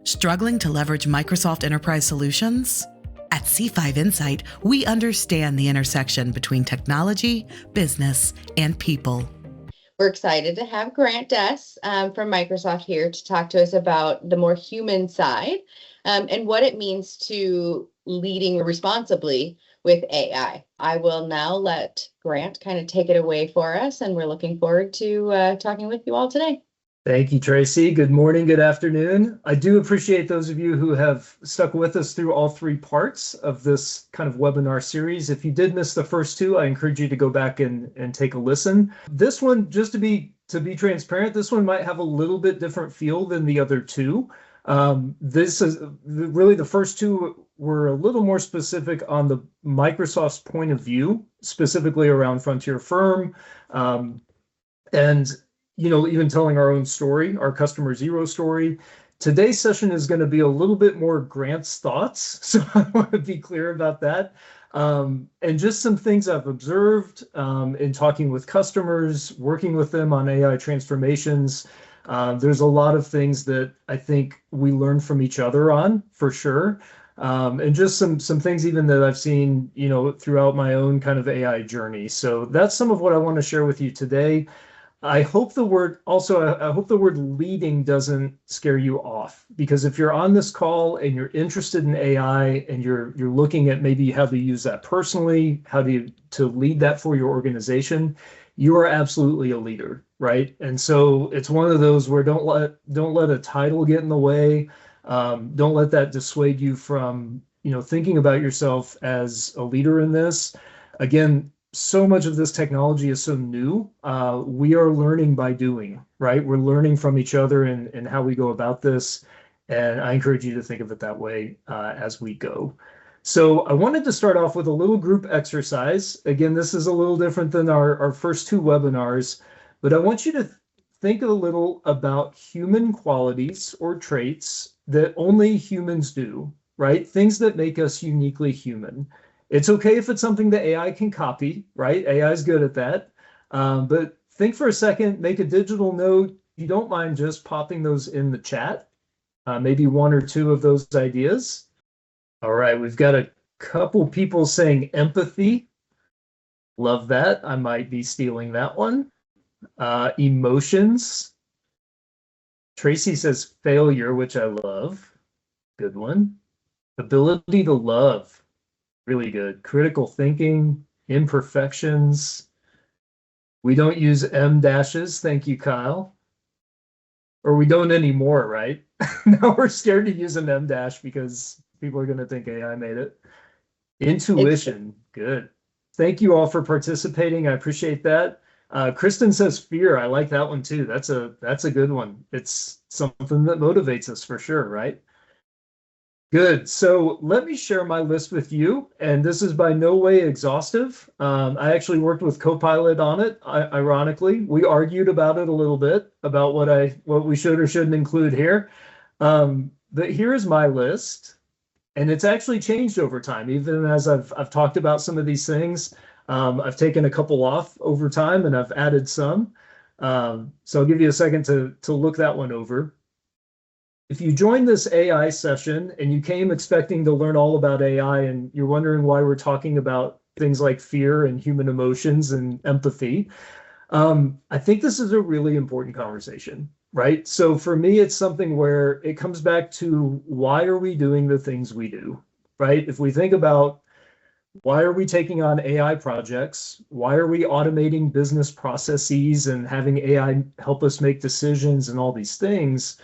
Struggling to leverage Microsoft Enterprise solutions? At C5 Insight, we understand the intersection between technology, business, and people. We're excited to have Grant Dess from Microsoft here to talk to us about the more human side and what it means to leading responsibly with AI. I will now let Grant kind of take it away for us, and we're looking forward to talking with you all today. Thank you, Tracy. Good morning, good afternoon. I do appreciate those of you who have stuck with us through all three parts of this kind of webinar series. If you did miss the first two, I encourage you to go back and take a listen. This one, just to be transparent, this one might have a little bit different feel than the other two. This is really the first two were a little more specific on the Microsoft's point of view, specifically around Frontier Firm, and even telling our own story, our customer zero story. Today's session is going to be a little bit more Grant's thoughts, so I want to be clear about that. And just some things I've observed in talking with customers, working with them on AI transformations. There's a lot of things that I think we learn from each other on, for sure. And just some things even that I've seen, throughout my own kind of AI journey. So that's some of what I want to share with you today. I hope the word leading doesn't scare you off, because if you're on this call and you're interested in AI and you're looking at maybe how to use that personally, to lead that for your organization, you are absolutely a leader, right? And so it's one of those where don't let a title get in the way. Don't let that dissuade you from, thinking about yourself as a leader in this. Again, so much of this technology is so new. We are learning by doing, right? We're learning from each other and how we go about this. And I encourage you to think of it that way as we go. So I wanted to start off with a little group exercise. Again, this is a little different than our first two webinars, but I want you to think a little about human qualities or traits that only humans do, right? Things that make us uniquely human. It's okay if it's something that AI can copy, right? AI is good at that. But think for a second, make a digital note. If you don't mind just popping those in the chat, maybe one or two of those ideas. All right, we've got a couple people saying empathy. Love that. I might be stealing that one. Emotions. Tracy says failure, which I love. Good one. Ability to love. Really good. Critical thinking, imperfections. We don't use M dashes. Thank you, Kyle. Or we don't anymore, right? Now we're scared to use an M dash because people are going to think AI made it. Intuition. Good. Thank you all for participating. I appreciate that. Kristen says fear. I like that one too. That's a good one. It's something that motivates us for sure, right? Good. So let me share my list with you, and this is by no way exhaustive. I actually worked with Copilot on it. Ironically, we argued about it a little bit about what we should or shouldn't include here. But here is my list, and it's actually changed over time. Even as I've talked about some of these things, I've taken a couple off over time, and I've added some. So I'll give you a second to look that one over. If you joined this AI session and you came expecting to learn all about AI and you're wondering why we're talking about things like fear and human emotions and empathy, I think this is a really important conversation, right? So for me, it's something where it comes back to why are we doing the things we do, right? If we think about why are we taking on AI projects? Why are we automating business processes and having AI help us make decisions and all these things?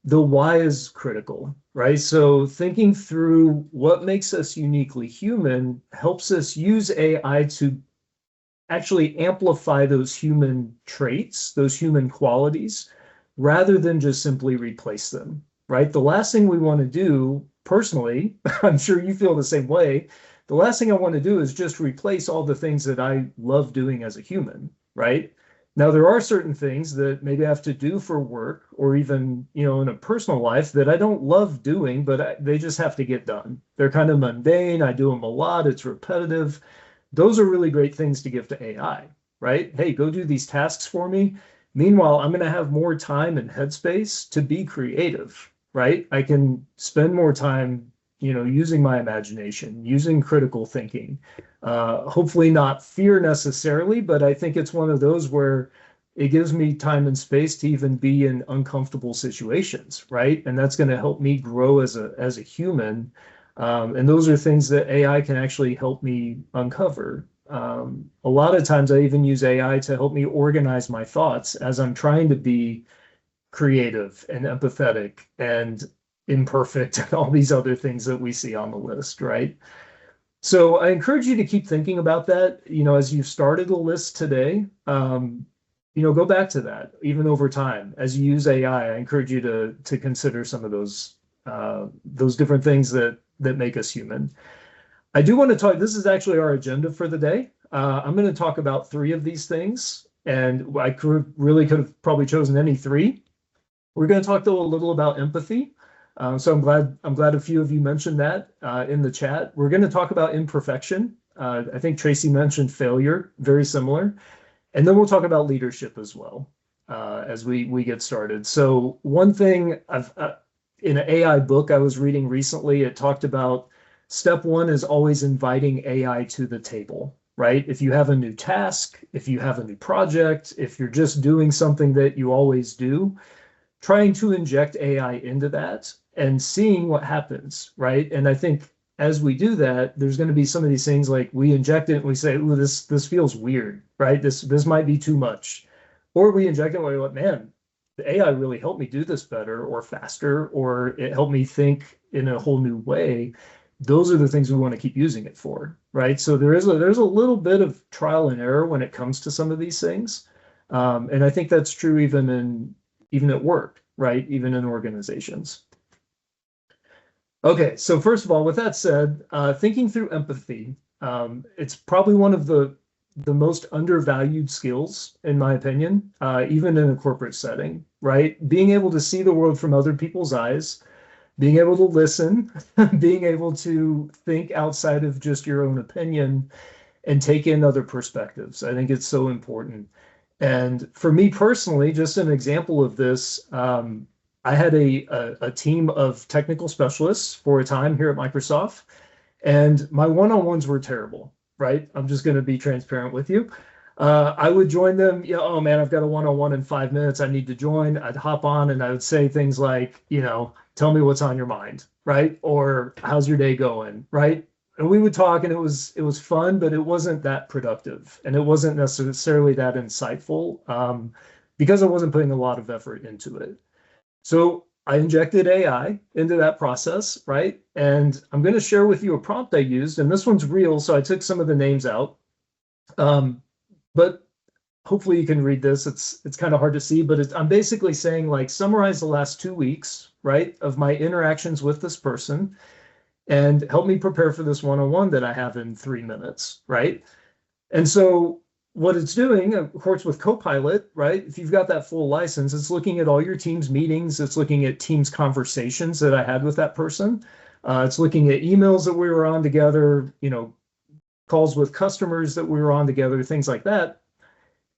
The why is critical, right? So thinking through what makes us uniquely human helps us use AI to actually amplify those human traits, those human qualities, rather than just simply replace them, right? The last thing we want to do, personally, I'm sure you feel the same way, the last thing I want to do is just replace all the things that I love doing as a human, right? Now, there are certain things that maybe I have to do for work or even, in a personal life that I don't love doing, but they just have to get done. They're kind of mundane. I do them a lot. It's repetitive. Those are really great things to give to AI, right? Hey, go do these tasks for me. Meanwhile, I'm going to have more time and headspace to be creative, right? I can spend more time, using my imagination, using critical thinking. Hopefully not fear necessarily, but I think it's one of those where it gives me time and space to even be in uncomfortable situations, right? And that's going to help me grow as a human. And those are things that AI can actually help me uncover. A lot of times I even use AI to help me organize my thoughts as I'm trying to be creative and empathetic and imperfect and all these other things that we see on the list, right? So I encourage you to keep thinking about that, as you've started the list today. Go back to that even over time as you use AI. I encourage you to consider some of those different things that make us human. I do want to talk. This is actually our agenda for the day. I'm going to talk about 3 of these things, and I could have probably chosen any 3. We're going to talk though a little about empathy. So I'm glad a few of you mentioned that in the chat. We're going to talk about imperfection. I think Tracy mentioned failure, very similar. And then we'll talk about leadership as well as we get started. So one thing in an AI book I was reading recently, it talked about step 1 is always inviting AI to the table, right? If you have a new task, if you have a new project, if you're just doing something that you always do, trying to inject AI into that and seeing what happens, right? And I think as we do that, there's going to be some of these things like we inject it and we say, "Ooh, this feels weird," right? This might be too much. Or we inject it and we're like, "Man, the AI really helped me do this better or faster, or it helped me think in a whole new way." Those are the things we want to keep using it for, right? So there's a little bit of trial and error when it comes to some of these things. And I think that's true even at work, right? Even in organizations. Okay, so first of all, with that said, thinking through empathy, it's probably one of the most undervalued skills, in my opinion, even in a corporate setting, right? Being able to see the world from other people's eyes, being able to listen, being able to think outside of just your own opinion and take in other perspectives. I think it's so important. And for me personally, just an example of this, I had a team of technical specialists for a time here at Microsoft, and my one-on-ones were terrible, right? I'm just going to be transparent with you. I would join them, oh man, I've got a one-on-one in 5 minutes. I need to join. I'd hop on and I would say things like, tell me what's on your mind, right? Or how's your day going, right? And we would talk and it was fun, but it wasn't that productive and it wasn't necessarily that insightful because I wasn't putting a lot of effort into it. So I injected AI into that process, right? And I'm going to share with you a prompt I used, and this one's real, so I took some of the names out. But hopefully you can read this. It's kind of hard to see, but I'm basically saying like summarize the last 2 weeks, right, of my interactions with this person and help me prepare for this one-on-one that I have in 3 minutes, right? And so what it's doing, of course, with Copilot, right? If you've got that full license, it's looking at all your team's meetings. It's looking at team's conversations that I had with that person. It's looking at emails that we were on together, calls with customers that we were on together, things like that.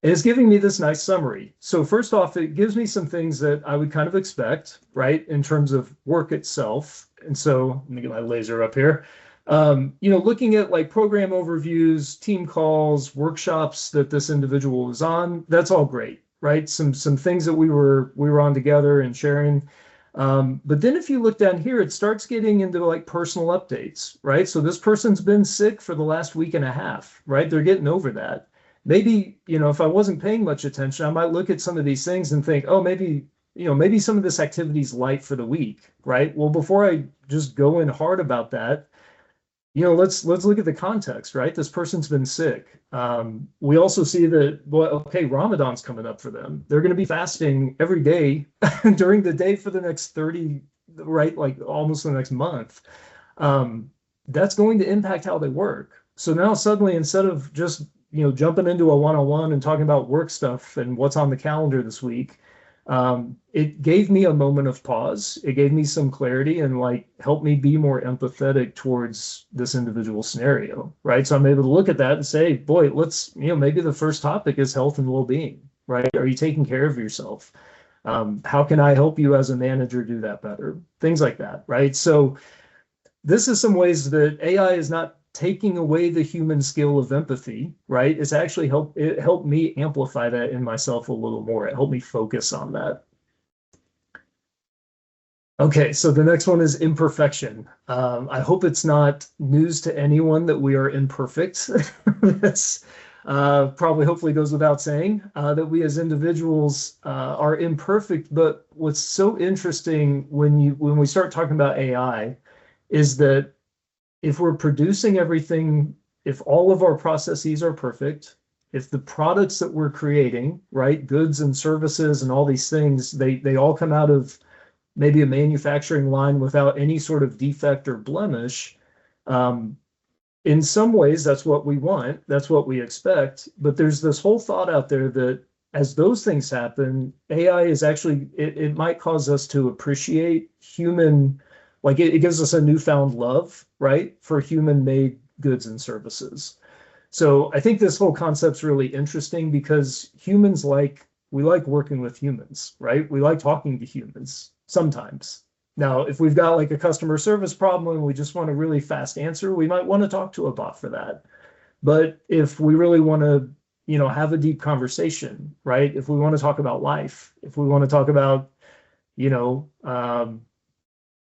And it's giving me this nice summary. So first off, it gives me some things that I would kind of expect, right, in terms of work itself. And so let me get my laser up here. Looking at like program overviews, team calls, workshops that this individual was on, that's all great, right? Some things that we were on together and sharing. But then if you look down here, it starts getting into like personal updates, right? So this person's been sick for the last week and a half, right? They're getting over that. Maybe, if I wasn't paying much attention, I might look at some of these things and think, oh, maybe some of this activity's light for the week, right? Well, before I just go in hard about that, let's look at the context, right? This person's been sick. We also see that, Ramadan's coming up for them. They're going to be fasting every day during the day for the next 30, right? Like almost the next month. That's going to impact how they work. So now suddenly, instead of just, jumping into a one-on-one and talking about work stuff and what's on the calendar this week, it gave me a moment of pause. It gave me some clarity and helped me be more empathetic towards this individual scenario, right? So I'm able to look at that and say, boy, let's, maybe the first topic is health and well-being, right? Are you taking care of yourself? How can I help you as a manager do that better? Things like that, right? So this is some ways that AI is not taking away the human skill of empathy, right? It's actually it helped me amplify that in myself a little more. It helped me focus on that. Okay, so the next one is imperfection. I hope it's not news to anyone that we are imperfect. That's probably hopefully goes without saying that we as individuals are imperfect. But what's so interesting when we start talking about AI is that if we're producing everything, if all of our processes are perfect, if the products that we're creating, right, goods and services and all these things, they all come out of maybe a manufacturing line without any sort of defect or blemish. Um, in some ways, that's what we want, that's what we expect. But there's this whole thought out there that as those things happen, AI is actually, it might cause us to appreciate human, like it gives us a newfound love, right, for human made goods and services. So I think this whole concept's really interesting because we like working with humans, right? We like talking to humans sometimes. Now, if we've got like a customer service problem and we just want a really fast answer, we might want to talk to a bot for that. But if we really want to, have a deep conversation, right? If we want to talk about life, if we want to talk about, you know,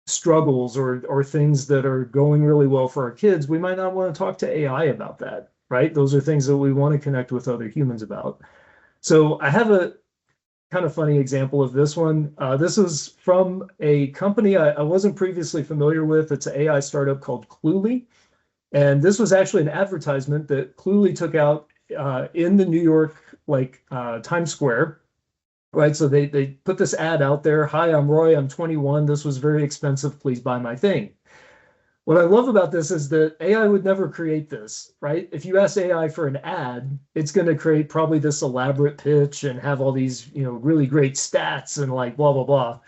struggles or things that are going really well for our kids, we might not want to talk to AI about that, right? Those are things that we want to connect with other humans about. So I have a kind of funny example of this one. This is from a company I wasn't previously familiar with. It's an AI startup called Cluely. And this was actually an advertisement that Cluely took out in the New York, Times Square, right? So they put this ad out there. Hi, I'm Roy. I'm 21. This was very expensive. Please buy my thing. What I love about this is that AI would never create this, right? If you ask AI for an ad, it's going to create probably this elaborate pitch and have all these, really great stats and like blah, blah, blah.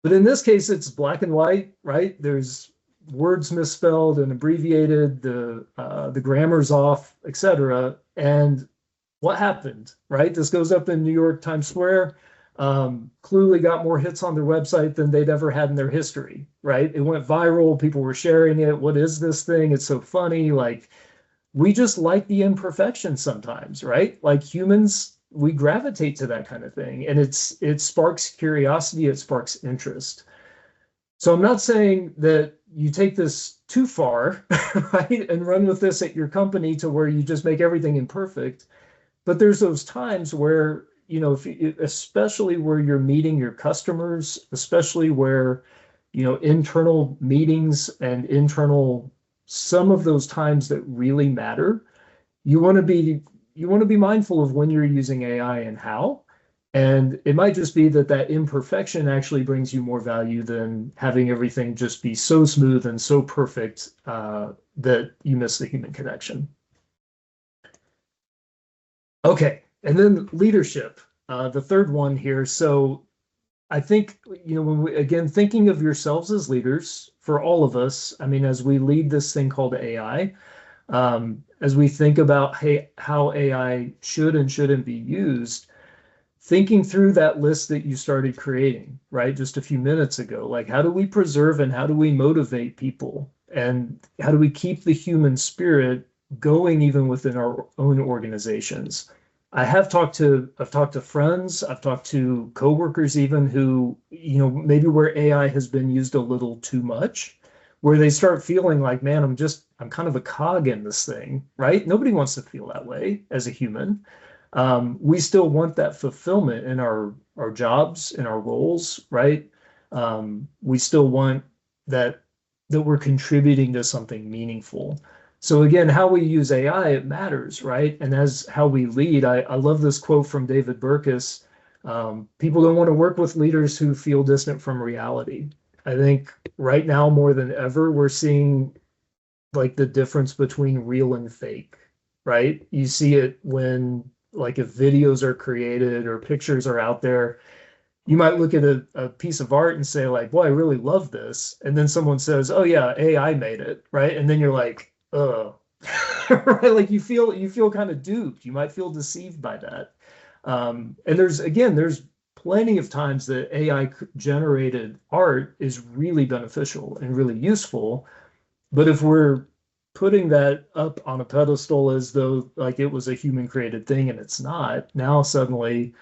But in this case, it's black and white, right? There's words misspelled and abbreviated, the grammar's off, etc. And what happened, right? This goes up in New York Times Square. Cluely got more hits on their website than they'd ever had in their history, right? It went viral. People were sharing it. What is this thing? It's so funny. Like, we just like the imperfection sometimes, right? Like humans, we gravitate to that kind of thing. And it sparks curiosity, it sparks interest. So I'm not saying that you take this too far, right? And run with this at your company to where you just make everything imperfect. But there's those times where, especially where you're meeting your customers, especially where, internal meetings and some of those times that really matter, you want to be mindful of when you're using AI and how. And it might just be that imperfection actually brings you more value than having everything just be so smooth and so perfect that you miss the human connection. Okay, and then leadership, the third one here. So I think, when again, thinking of yourselves as leaders for all of us, I mean, as we lead this thing called AI, as we think about how AI should and shouldn't be used, thinking through that list that you started creating, right, just a few minutes ago, like how do we preserve and how do we motivate people? And how do we keep the human spirit going even within our own organizations? I've talked to friends, I've talked to coworkers even who, maybe where AI has been used a little too much, where they start feeling like, man, I'm kind of a cog in this thing, right? Nobody wants to feel that way as a human. We still want that fulfillment in our jobs, in our roles, right? We still want that we're contributing to something meaningful. So again, how we use AI, it matters, right? And as how we lead, I love this quote from David Burkus. People don't want to work with leaders who feel distant from reality. I think right now more than ever, we're seeing like the difference between real and fake, right? You see it when like if videos are created or pictures are out there, you might look at a piece of art and say like, boy, I really love this. And then someone says, oh yeah, AI made it, right? And then you're like, oh, right? Like you feel kind of duped. You might feel deceived by that. And there's plenty of times that AI generated art is really beneficial and really useful. But if we're putting that up on a pedestal as though like it was a human created thing and it's not, now suddenly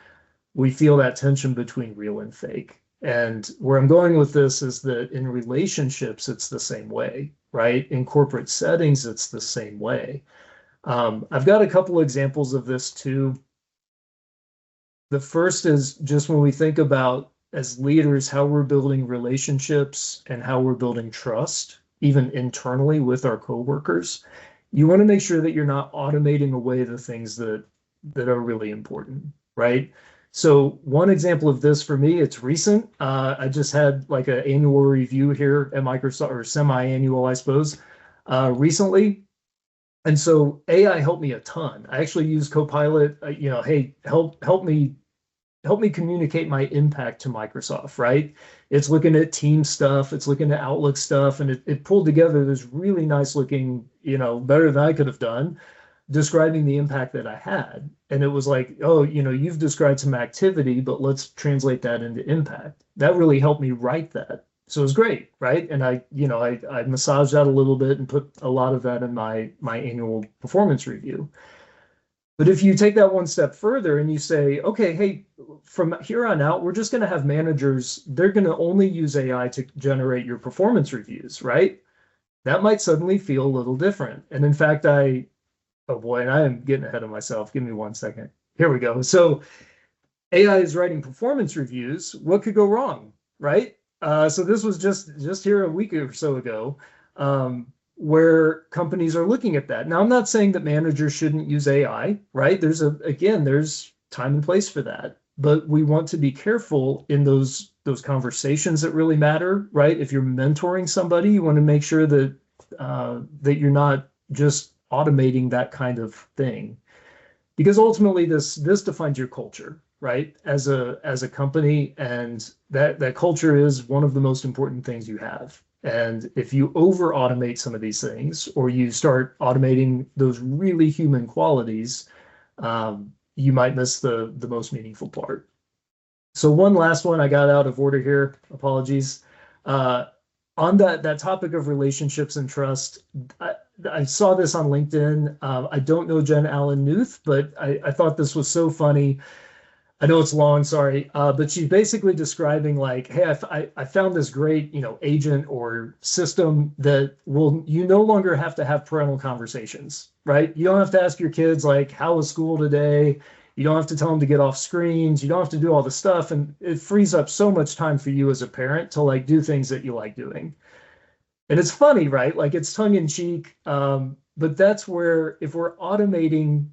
we feel that tension between real and fake. And where I'm going with this is that in relationships, it's the same way, right? In corporate settings, it's the same way. I've got a couple examples of this too. The first is just when we think about as leaders, how we're building relationships and how we're building trust, even internally with our coworkers. You want to make sure that you're not automating away the things that are really important, right? So one example of this for me, it's recent. I just had like an annual review here at Microsoft, or semi-annual, I suppose, recently. And so AI helped me a ton. I actually use Copilot, hey, help me communicate my impact to Microsoft, right? It's looking at team stuff, it's looking at Outlook stuff, and it pulled together this really nice looking, better than I could have done, describing the impact that I had. And it was like, oh, you've described some activity, but let's translate that into impact. That really helped me write that. So it was great, right? And I massaged that a little bit and put a lot of that in my annual performance review. But if you take that one step further and you say, okay, hey, from here on out, we're just going to have managers, they're going to only use AI to generate your performance reviews, right? That might suddenly feel a little different. And in fact, oh boy, and I am getting ahead of myself. Give me 1 second. Here we go. So AI is writing performance reviews. What could go wrong, right? So this was just here a week or so ago, where companies are looking at that. Now, I'm not saying that managers shouldn't use AI, right? There's time and place for that, but we want to be careful in those conversations that really matter, right? If you're mentoring somebody, you want to make sure that that you're not just automating that kind of thing, because ultimately this defines your culture, right? As a company, and that culture is one of the most important things you have. And if you over automate some of these things, or you start automating those really human qualities, you might miss the most meaningful part. So one last one, I got out of order here, apologies. On that topic of relationships and trust, I saw this on LinkedIn. I don't know Jen Allen Newth, but I thought this was so funny. I know it's long, sorry, but she's basically describing like, hey, I found this great, agent or system that you no longer have to have parental conversations, right? You don't have to ask your kids like, how was school today? You don't have to tell them to get off screens. You don't have to do all the stuff, and it frees up so much time for you as a parent to like do things that you like doing. And it's funny, right? Like it's tongue in cheek, but that's where if we were automating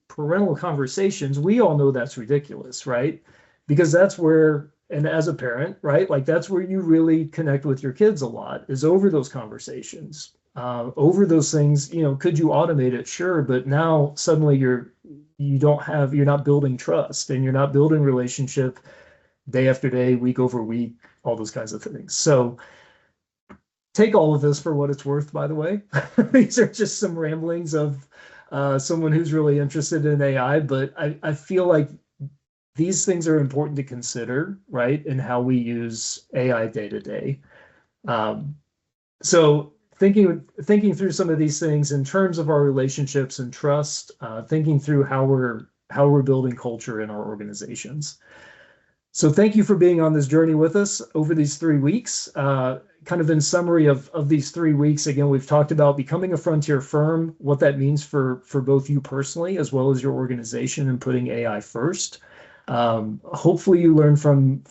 parental conversations, we all know that's ridiculous, right? Because that's where, and as a parent, right, like that's where you really connect with your kids a lot, is over those conversations, over those things. Could you automate it? Sure, but now suddenly you're not building trust, and you're not building relationship day after day, week over week, all those kinds of things. So take all of this for what it's worth, by the way. These are just some ramblings of someone who's really interested in AI, but I feel like these things are important to consider, right, in how we use AI day to day. So thinking through some of these things in terms of our relationships and trust, thinking through how we're building culture in our organizations. So thank you for being on this journey with us over these 3 weeks. Kind of in summary of these 3 weeks, again, we've talked about becoming a frontier firm, what that means for both you personally as well as your organization, and putting AI first. Hopefully you learned from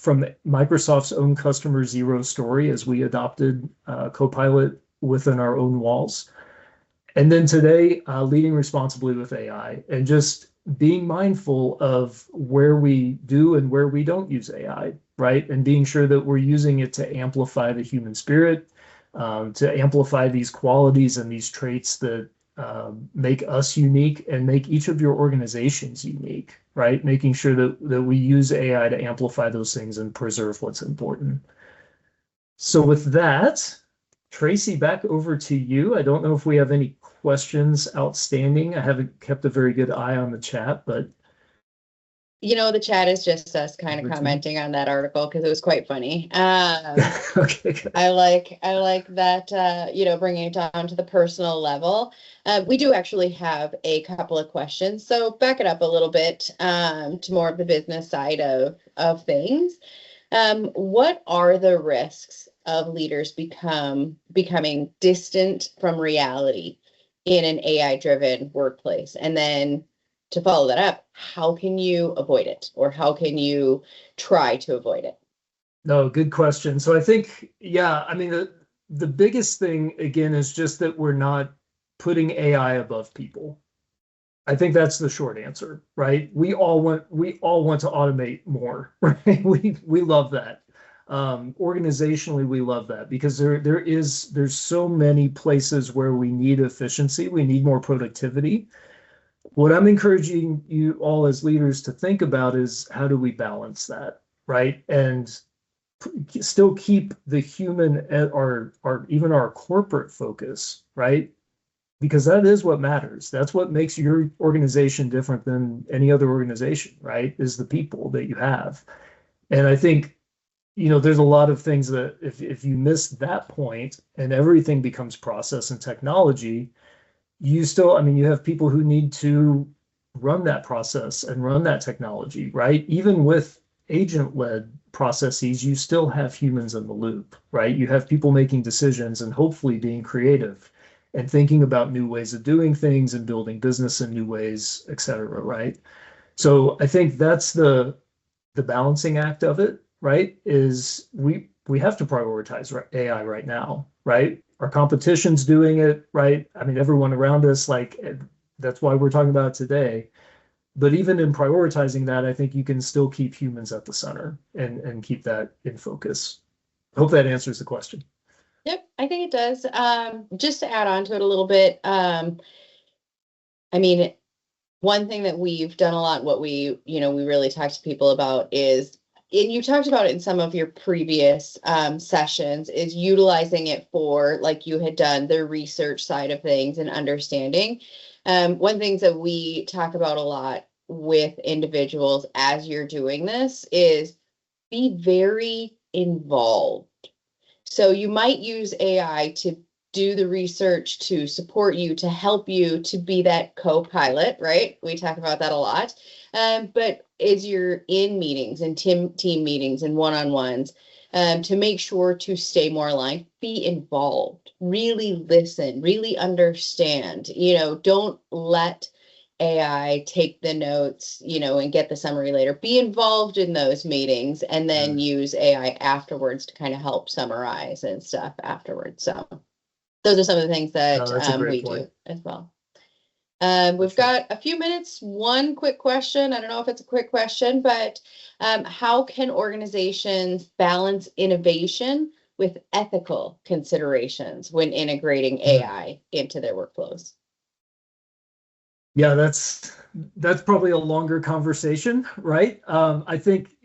Microsoft's own customer zero story as we adopted Copilot within our own walls. And then today, leading responsibly with AI, and just being mindful of where we do and where we don't use AI, right? And being sure that we're using it to amplify the human spirit, to amplify these qualities and these traits that make us unique and make each of your organizations unique, right? Making sure that we use AI to amplify those things and preserve what's important. So with that, Tracy, back over to you. I don't know if we have any questions outstanding. I haven't kept a very good eye on the chat, but The chat is just us kind of commenting on that article because it was quite funny. Okay, good. I like that, bringing it down to the personal level. We do actually have a couple of questions. So back it up a little bit to more of the business side of things. What are the risks of leaders becoming distant from reality in an AI-driven workplace? And then to follow that up, how can you avoid it, or how can you try to avoid it? No, good question. So I think, yeah, I mean, the biggest thing again is just that we're not putting AI above people. I think that's the short answer, right? We all want to automate more, right? We love that. Organizationally, we love that because there's so many places where we need efficiency, we need more productivity. What I'm encouraging you all as leaders to think about is how do we balance that, right? And still keep the human at our even our corporate focus, right? Because that is what matters. That's what makes your organization different than any other organization, right? Is the people that you have. And I think, there's a lot of things that if you miss that point and everything becomes process and technology, you have people who need to run that process and run that technology, right? Even with agent-led processes, you still have humans in the loop, right? You have people making decisions and hopefully being creative and thinking about new ways of doing things and building business in new ways, et cetera, right? So I think that's the balancing act of it, right? Is we have to prioritize AI right now, right? Our competition's doing it, right? I mean, everyone around us, like, that's why we're talking about it today. But even in prioritizing that, I think you can still keep humans at the center and keep that in focus. I hope that answers the question. Yep, I think it does. Just to add on to it a little bit, I mean, one thing that we've done a lot, what we really talk to people about is, and you talked about it in some of your previous sessions, is utilizing it for, like you had done, the research side of things and understanding. One thing that we talk about a lot with individuals as you're doing this is be very involved. So you might use AI to do the research, to support you, to help you, to be that co-pilot, right? We talk about that a lot. But as you're in meetings and team meetings and one-on-ones, to make sure to stay more aligned, be involved, really listen, really understand, don't let AI take the notes, and get the summary later. Be involved in those meetings and then use AI afterwards to kind of help summarize and stuff afterwards. So those are some of the things that we do as well. We've got a few minutes. One quick question. I don't know if it's a quick question, but how can organizations balance innovation with ethical considerations when integrating AI into their workflows? Yeah, that's probably a longer conversation, right? I think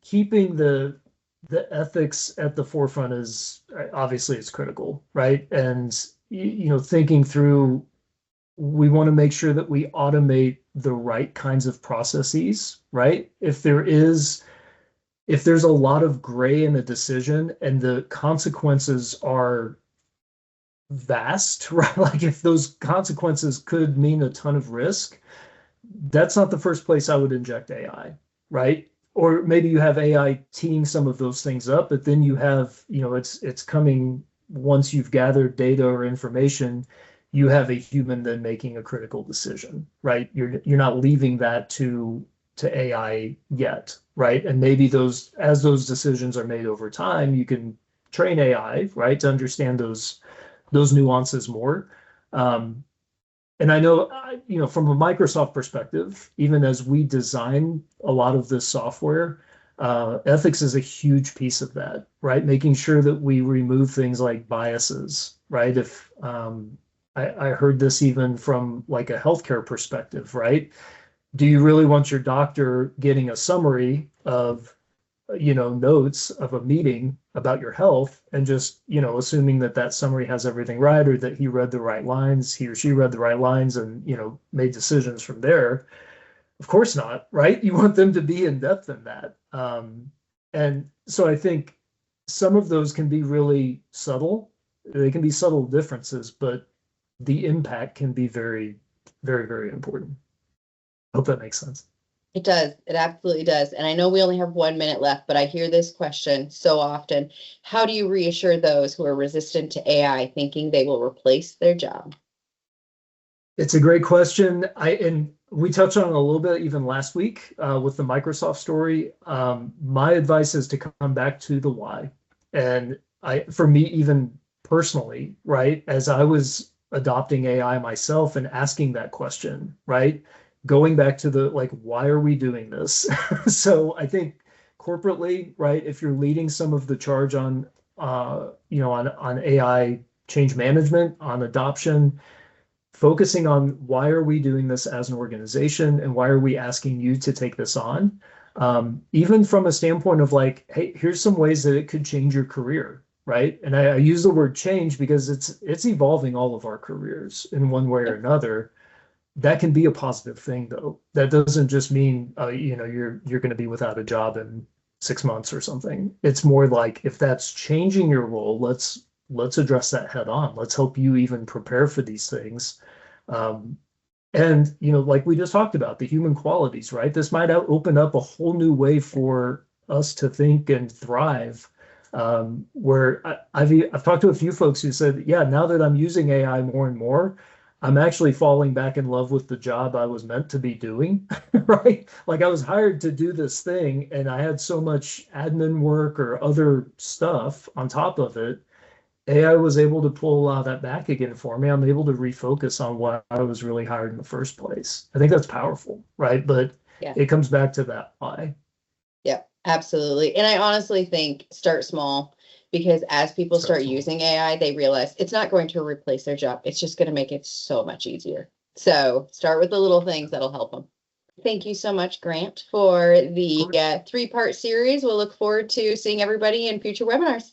keeping the ethics at the forefront is obviously it's critical, right? And thinking through, we want to make sure that we automate the right kinds of processes, right? If there's a lot of gray in a decision and the consequences are vast, right? Like if those consequences could mean a ton of risk, that's not the first place I would inject AI, right? Or maybe you have AI teeing some of those things up, but then you have, it's coming once you've gathered data or information, you have a human then making a critical decision, right? You're not leaving that to AI yet, right? And maybe as those decisions are made over time, you can train AI, right, to understand those nuances more. And I know, from a Microsoft perspective, even as we design a lot of this software, ethics is a huge piece of that, right? Making sure that we remove things like biases, right? If I heard this even from like a healthcare perspective, right? Do you really want your doctor getting a summary of notes of a meeting about your health and just, assuming that summary has everything right, or that he read the right lines, he or she read the right lines and, made decisions from there? Of course not, right? You want them to be in depth in that. And so I think some of those can be really subtle. They can be subtle differences, but the impact can be very, very, very important. Hope that makes sense. It does. It absolutely does. And I know we only have 1 minute left, but I hear this question so often. How do you reassure those who are resistant to AI, thinking they will replace their job? It's a great question. And we touched on it a little bit even last week with the Microsoft story. My advice is to come back to the why. And for me, even personally, right, as I was adopting AI myself and asking that question, right, going back to the like, why are we doing this? So I think corporately, right, if you're leading some of the charge on, on AI change management, on adoption, focusing on why are we doing this as an organization and why are we asking you to take this on? Even from a standpoint of like, hey, here's some ways that it could change your career, right? And I use the word change because it's evolving all of our careers in one way or another. That can be a positive thing, though. That doesn't just mean you're going to be without a job in 6 months or something. It's more like if that's changing your role, let's address that head on. Let's help you even prepare for these things. And like we just talked about, the human qualities, right? This might open up a whole new way for us to think and thrive. Where I've talked to a few folks who said, yeah, now that I'm using AI more and more, I'm actually falling back in love with the job I was meant to be doing, right? Like I was hired to do this thing and I had so much admin work or other stuff on top of it. AI was able to pull a lot of that back again for me. I'm able to refocus on what I was really hired in the first place. I think that's powerful, right? But Yeah. it comes back to that why. Yeah, absolutely. And I honestly think start small, because as people start small. using AI, they realize it's not going to replace their job. It's just going to make it so much easier. So start with the little things that'll help them. Thank you so much, Grant, for the 3-part series. We'll look forward to seeing everybody in future webinars.